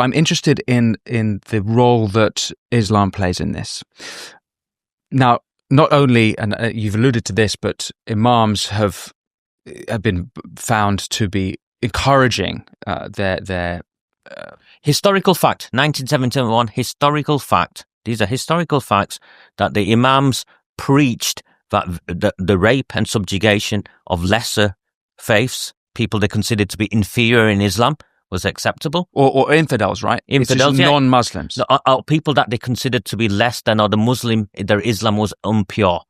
I'm interested in the role that Islam plays in this. Now, not only, and you've alluded to this, but imams have been found to be encouraging their historical fact, 1971, historical fact. These are historical facts that the imams preached that the rape and subjugation of lesser faiths, people they considered to be inferior in Islam, was acceptable. Or infidels, right? Infidels, yeah. Non-Muslims. People that they considered to be less than, or the Muslim, their Islam was impure.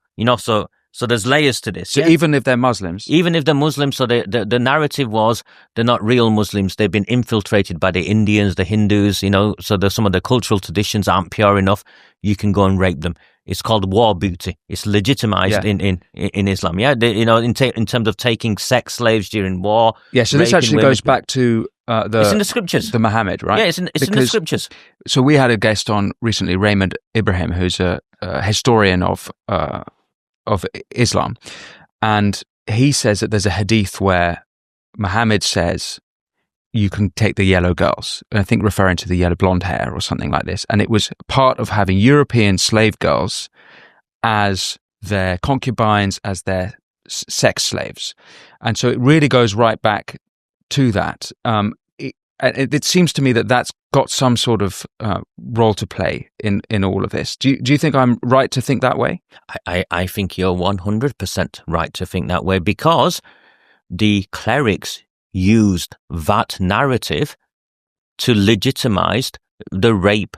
So there's layers to this. So even if they're Muslims? Even if they're Muslims, so the narrative was they're not real Muslims. They've been infiltrated by the Indians, the Hindus, so some of the cultural traditions aren't pure enough. You can go and rape them. It's called war booty. It's legitimized in Islam. Yeah, in terms of taking sex slaves during war. Yeah, so this actually goes back to it's in the scriptures. The Muhammad, right? Yeah, it's in the scriptures. So we had a guest on recently, Raymond Ibrahim, who's a historian of Islam, and he says that there's a hadith where Muhammad says you can take the yellow girls, and I think referring to the yellow blonde hair or something like this, and it was part of having European slave girls as their concubines, as their sex slaves, and so it really goes right back to that. It seems to me that that's got some sort of role to play in all of this. Do you think I'm right to think that way? I think you're 100% right to think that way, because the clerics used that narrative to legitimize the rape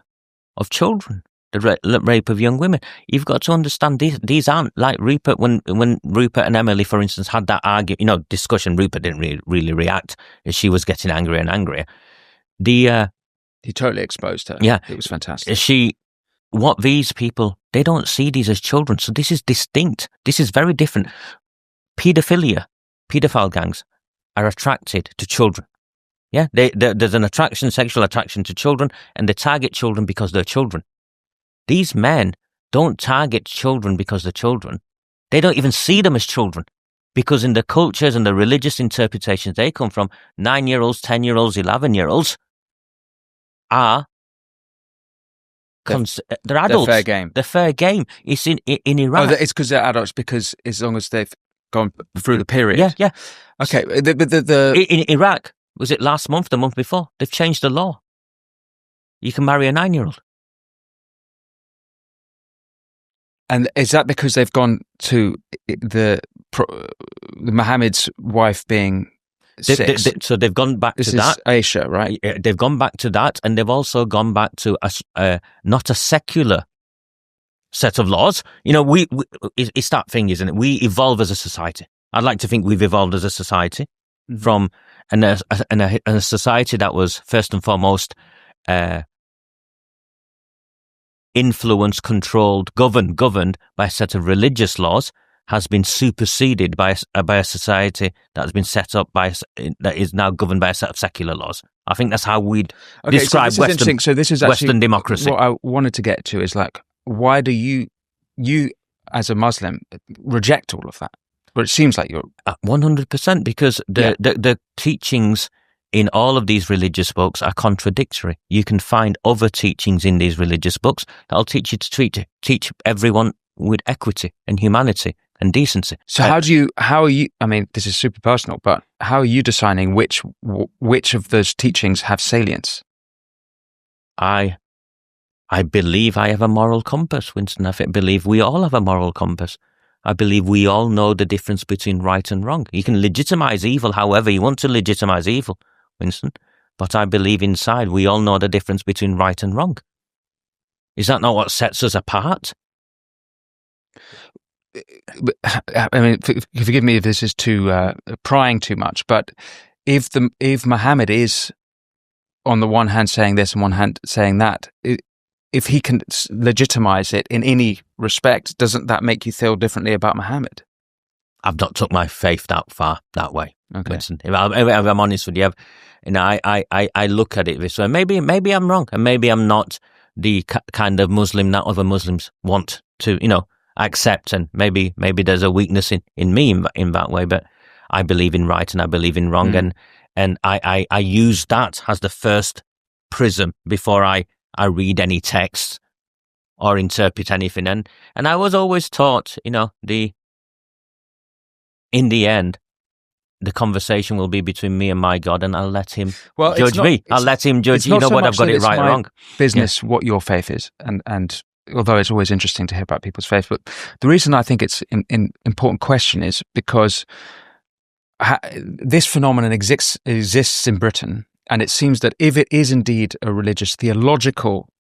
of children, the rape of young women. You've got to understand these aren't like Rupert. When Rupert and Emily, for instance, had that discussion, Rupert didn't really react as she was getting angrier and angrier. He totally exposed her. Yeah, it was fantastic. What these people, they don't see these as children. So this is distinct. This is very different. Paedophile gangs are attracted to children. Yeah, there's an sexual attraction to children, and they target children because they're children. These men don't target children because they're children. They don't even see them as children, because in the cultures and the religious interpretations they come from, 9-year-olds, 10-year-olds, 11-year-olds are they're adults. They're fair game. They're fair game. It's in Iraq. Oh, it's because they're adults, because as long as they've gone through the period. Yeah. Okay. In Iraq, was it last month, the month before? They've changed the law. You can marry a 9-year-old. And is that because they've gone to the Muhammad's wife being 6? So they've gone back to that. This is Aisha, right? They've gone back to that, and they've also gone back to not a secular set of laws. It's that thing, isn't it? We evolve as a society. I'd like to think we've evolved as a society from a society that was first and foremost influenced, controlled, governed by a set of religious laws, has been superseded by a society that has been set up that is now governed by a set of secular laws. I think that's how we'd describe Western. So this is actually Western democracy. What I wanted to get to is why do you as a Muslim reject all of that? But it seems like you're 100%, because the teachings in all of these religious books are contradictory. You can find other teachings in these religious books that'll teach you to teach everyone with equity and humanity and decency. So how are you, I mean, this is super personal, but how are you deciding which of those teachings have salience? I believe I have a moral compass, Winston. I believe we all have a moral compass. I believe we all know the difference between right and wrong. You can legitimize evil however you want to legitimize evil, Winston. But I believe inside we all know the difference between right and wrong. Is that not what sets us apart? I mean, forgive me if this is too prying too much, but if Muhammad is on the one hand saying this and one hand saying that, if he can legitimize it in any respect, doesn't that make you feel differently about Muhammad? I've not took my faith that far that way. Okay. Winston. If I'm honest with you, I look at it this way. Maybe I'm wrong, and maybe I'm not the kind of Muslim that other Muslims want to, accept, and maybe there's a weakness in me in that way. But I believe in right and I believe in wrong, and I use that as the first prism before I read any text or interpret anything. And I was always taught, in the end, the conversation will be between me and my God, and I'll let him judge me. I'll let him judge, what I've got it right or wrong. Business, what your faith is. And although it's always interesting to hear about people's faith, but the reason I think it's an important question is because this phenomenon exists in Britain, and it seems that if it is indeed a religious, theological,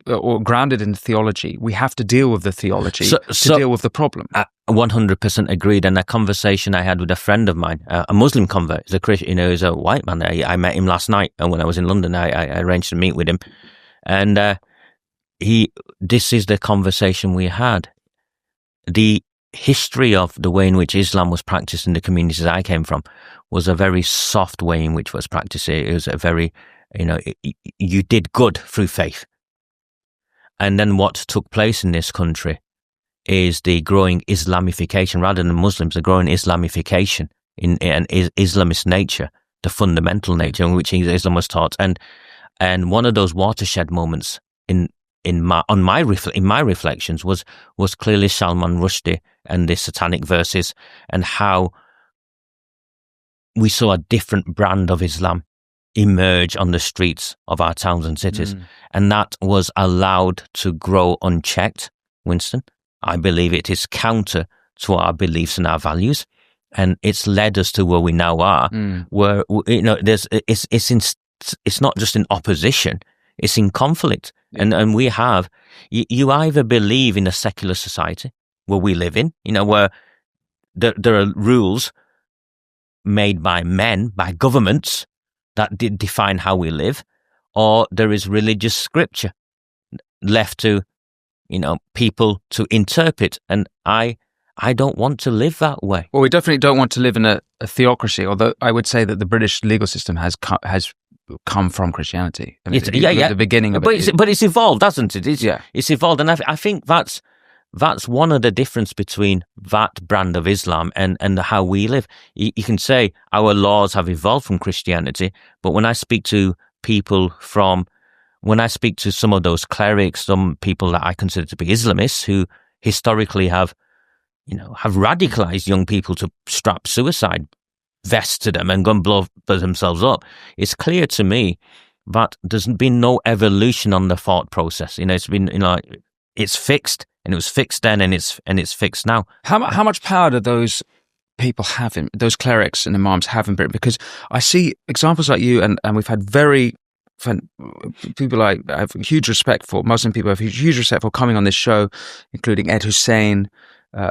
or grounded in theology, we have to deal with the theology to deal with the problem. 100% agreed. And a conversation I had with a friend of mine, a Muslim convert, he's a Christian, he's a white man. I met him last night, and when I was in London, I arranged to meet with him, and this is the conversation we had. The history of the way in which Islam was practiced in the communities I came from was a very soft way in which it was practiced. It was a very, you did good through faith. And then what took place in this country is the growing Islamification, rather than Muslims, the growing Islamification in an Islamist nature, the fundamental nature in which Islam was taught. And one of those watershed moments in my reflections was clearly Salman Rushdie and the satanic verses, and how we saw a different brand of Islam emerge on the streets of our towns and cities. And that was allowed to grow unchecked, Winston. I believe it is counter to our beliefs and our values, and it's led us to where we now are, where it's not just in opposition, it's in conflict. And we have, you either believe in a secular society where we live in, where there are rules made by men, by governments, that define how we live, or there is religious scripture left to, people to interpret. And I don't want to live that way. Well, we definitely don't want to live in a theocracy, although I would say that the British legal system has come from Christianity. I mean, the beginning of it. But it's evolved, hasn't it? It's evolved. And I think that's one of the difference between that brand of Islam and how we live. You can say our laws have evolved from Christianity, but when I speak to some of those clerics, some people that I consider to be Islamists who historically have radicalized young people to strap suicide vests to them and go and blow themselves up, it's clear to me that there's been no evolution on the thought process. It's been, it's fixed, and it was fixed then, and it's fixed now. How much power do those people have those clerics and imams have in Britain? Because I see examples like you, and we've had people I have huge respect for, Muslim people I have huge respect for, coming on this show, including Ed Hussein,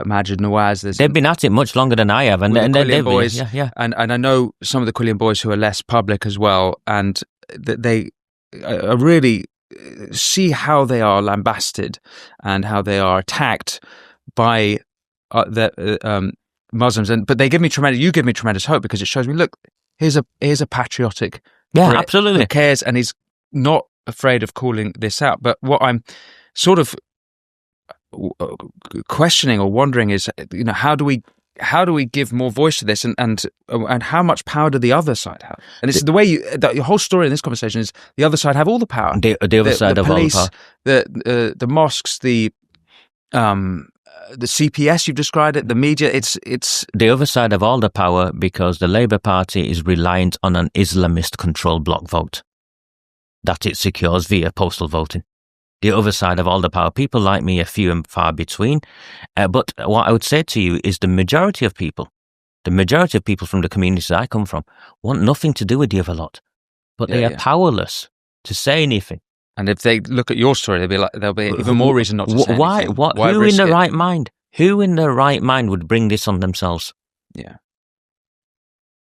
Majid Nawaz. They've been at it much longer than I have, and they've boys, and I know some of the Quillian boys who are less public as well, and they really see how they are lambasted and how they are attacked by the Muslims, but you give me tremendous hope, because it shows me, look, here's a patriotic, absolutely, who cares, and he's not afraid of calling this out. But what I'm sort of questioning or wondering is, how do we give more voice to this, and how much power do the other side have? And it's the way your whole story in this conversation is the other side have all the power. The other side have police, all the power. The mosques, the CPS, you've described it, the media. It's the other side of all the power, because the Labour Party is reliant on an Islamist controlled bloc vote that it secures via postal voting. The other side of all the power. People like me are few and far between. But what I would say to you is the majority of people from the communities I come from want nothing to do with the other lot. But they are powerless to say anything. And if they look at your story, there'll be even more reason not to say anything. Why who in the right mind? Who in their right mind would bring this on themselves? Yeah.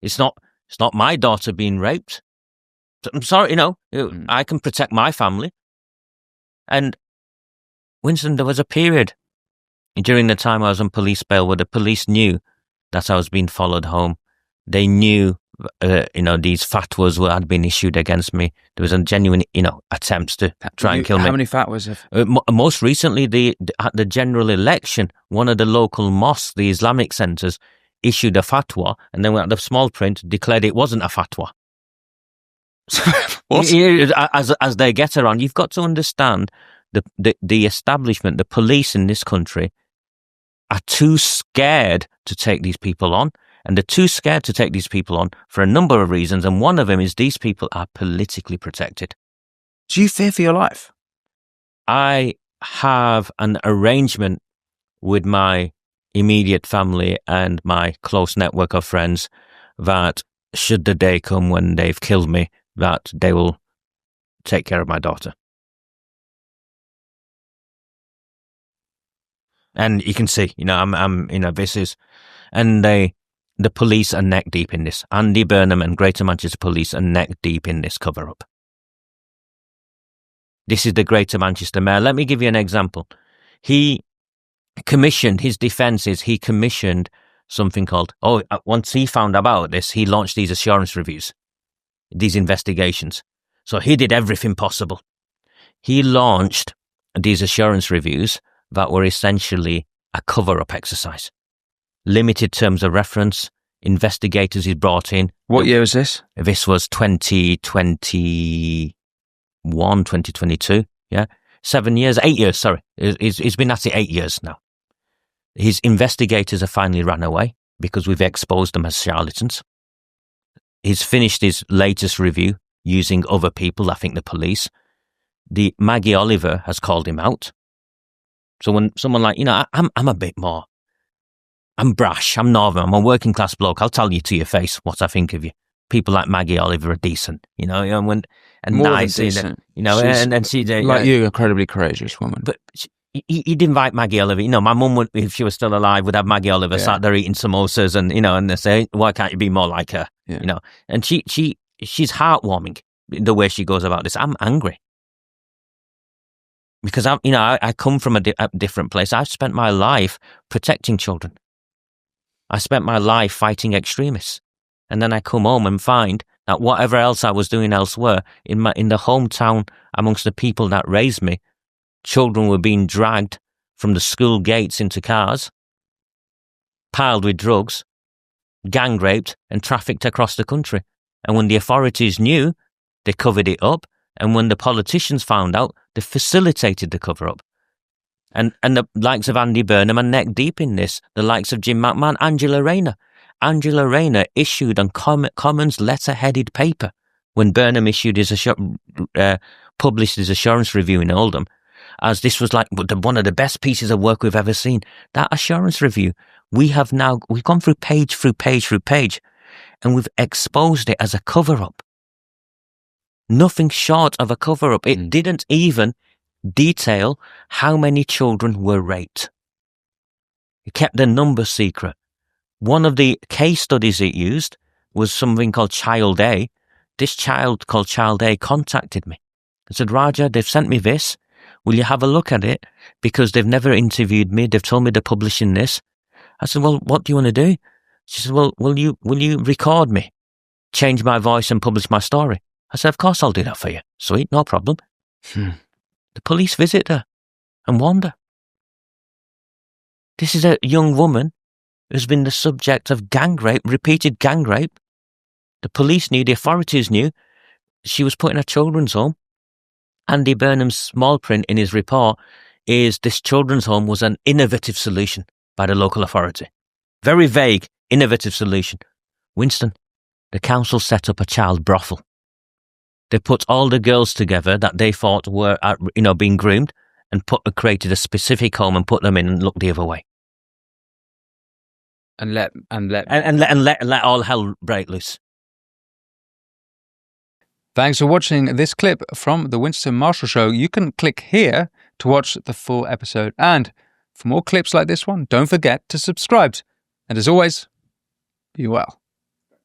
It's not my daughter being raped. I'm sorry, I can protect my family. And Winston, there was a period during the time I was on police bail where the police knew that I was being followed home. They knew, these fatwas had been issued against me. There was a genuine, attempts to try and kill me. How many fatwas have? Most recently, at the general election, one of the local mosques, the Islamic centres, issued a fatwa, and then at the small print declared it wasn't a fatwa. What? As they get around, you've got to understand the establishment, the police in this country are too scared to take these people on. And they're too scared to take these people on for a number of reasons. And one of them is these people are politically protected. Do you fear for your life? I have an arrangement with my immediate family and my close network of friends that should the day come when they've killed me, that they will take care of my daughter. And you can see, this is, and the police are neck deep in this. Andy Burnham and Greater Manchester Police are neck deep in this cover-up. This is the Greater Manchester Mayor. Let me give you an example. He commissioned something called, once he found about this, he launched these assurance reviews, these investigations. So he did everything possible. He launched these assurance reviews that were essentially a cover-up exercise. Limited terms of reference, investigators he brought in. What year was this? This was 2021, 2022, yeah? 8 years, sorry. He's been at it 8 years now. His investigators have finally run away because we've exposed them as charlatans. He's finished his latest review using other people, I think the police. The Maggie Oliver has called him out. So when someone like, I'm a bit more, I'm brash, I'm northern, I'm a working class bloke, I'll tell you to your face what I think of you. People like Maggie Oliver are decent, and more nice, decent. and she's like you, incredibly courageous woman. But you'd invite Maggie Oliver. My mum would, if she was still alive, would have Maggie Oliver sat there eating samosas, and and they say, "Why can't you be more like her?" Yeah. And she's heartwarming the way she goes about this. I'm angry because I come from a different place. I've spent my life protecting children. I spent my life fighting extremists. And then I come home and find that whatever else I was doing elsewhere, in the hometown, amongst the people that raised me, children were being dragged from the school gates into cars, piled with drugs, gang raped and trafficked across the country. And when the authorities knew, they covered it up. And when the politicians found out, they facilitated the cover-up. And the likes of Andy Burnham are neck deep in this. The likes of Jim McMahon, Angela Rayner. Angela Rayner issued on Commons letter-headed paper when Burnham issued published his assurance review in Oldham, as this was like one of the best pieces of work we've ever seen. That assurance review, we've gone through page, and we've exposed it as a cover-up. Nothing short of a cover-up. It didn't even detail how many children were raped. It kept the number secret. One of the case studies it used was something called Child A. This child called Child A contacted me and said, "Raja, they've sent me this. Will you have a look at it? Because they've never interviewed me. They've told me they're publishing this." I said, "Well, what do you want to do?" She said, "Well, will you record me, change my voice and publish my story?" I said, "Of course I'll do that for you." "Sweet, no problem." The police visit her and warned her. This is a young woman who's been the subject of gang rape, repeated gang rape. The police knew, the authorities knew. She was put in a children's home. Andy Burnham's small print in his report is this children's home was an innovative solution by the local authority. Very vague, innovative solution. Winston, the council set up a child brothel. They put all the girls together that they thought were, being groomed, and created a specific home and put them in and looked the other way. And let all hell break loose. Thanks for watching this clip from the Winston Marshall Show. You can click here to watch the full episode. And for more clips like this one, don't forget to subscribe. And as always, be well.